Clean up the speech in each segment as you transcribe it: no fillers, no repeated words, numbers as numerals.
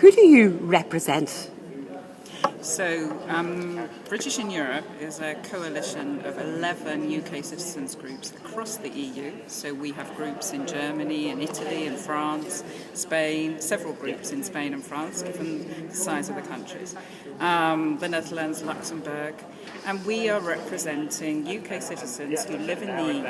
Who do you represent? So, British in Europe is a coalition of 11 UK citizens groups across the EU. So we have groups in Germany and Italy and France, Spain, several groups in Spain and France, given the size of the countries, the Netherlands, Luxembourg. And we are representing UK citizens who live in the EU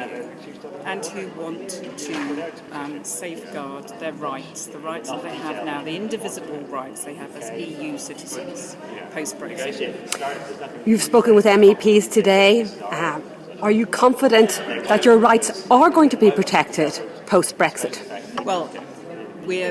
and who want to safeguard their rights, the rights that they have now, the indivisible rights they have as EU citizens post-Brexit. You've spoken with MEPs today. Are you confident that your rights are going to be protected post-Brexit? Well, we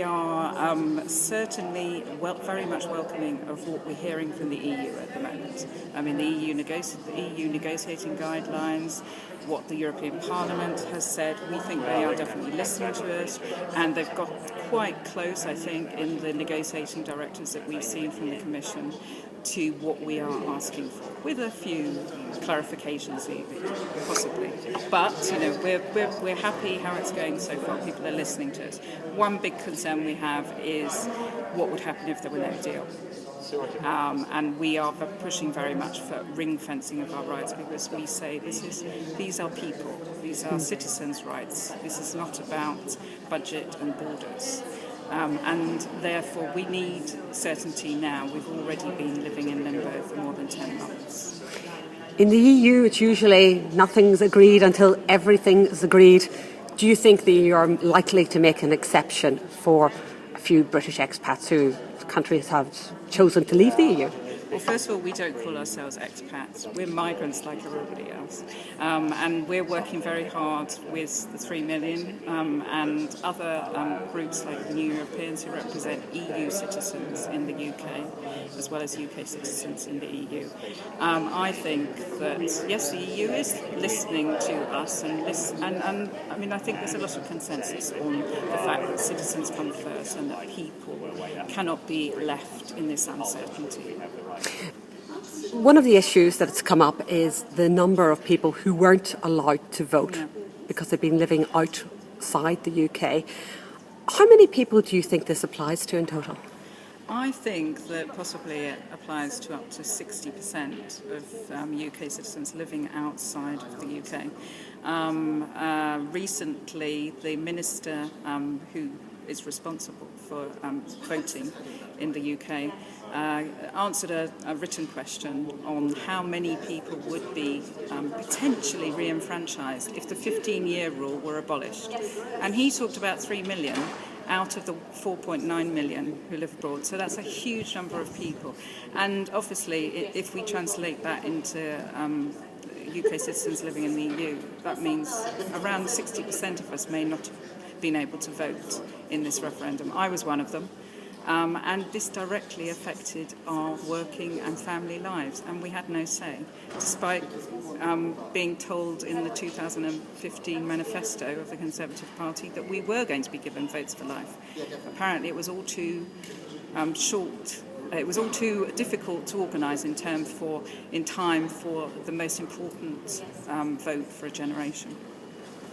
are certainly very much welcoming of what we're hearing from the EU at the moment. I mean, the EU negotiating guidelines, what the European Parliament has said, we think they are definitely listening to us, and they've got quite close, I think, in the negotiating directives that we've seen from the Commission to what we are asking for, with a few clarifications possibly. But we're happy how it's going so far. People are listening to us. One big concern we have is what would happen if there were no deal. And we are pushing very much for ring fencing of our rights, because we say these are people, these are citizens' rights. This is not about budget and borders. And therefore we need certainty now. We've already been living in limbo for more than 10 months. In the EU, it's usually nothing's agreed until everything is agreed. Do you think that you are likely to make an exception for a few British expats who countries have chosen to leave the EU? Well, first of all, we don't call ourselves expats. We're migrants like everybody else. And we're working very hard with the 3 million and other groups like the New Europeans who represent EU citizens in the UK, as well as UK citizens in the EU. I think that, yes, the EU is listening to us, and I mean, I think there's a lot of consensus on the fact that citizens come first and that people cannot be left in this uncertainty. One of the issues that's come up is the number of people who weren't allowed to vote because they've been living outside the UK. How many people do you think this applies to in total? I think that possibly it applies to up to 60% of UK citizens living outside of the UK. Recently, the minister who is responsible for voting in the UK answered a written question on how many people would be potentially re-enfranchised if the 15-year rule were abolished. And he talked about 3 million out of the 4.9 million who live abroad. So that's a huge number of people. And obviously, if we translate that into UK citizens living in the EU, that means around 60% of us may not have been able to vote in this referendum. I was one of them. And this directly affected our working and family lives, and we had no say, despite being told in the 2015 manifesto of the Conservative Party that we were going to be given votes for life. Apparently it was all too short. It was all too difficult to organise in time for the most important vote for a generation.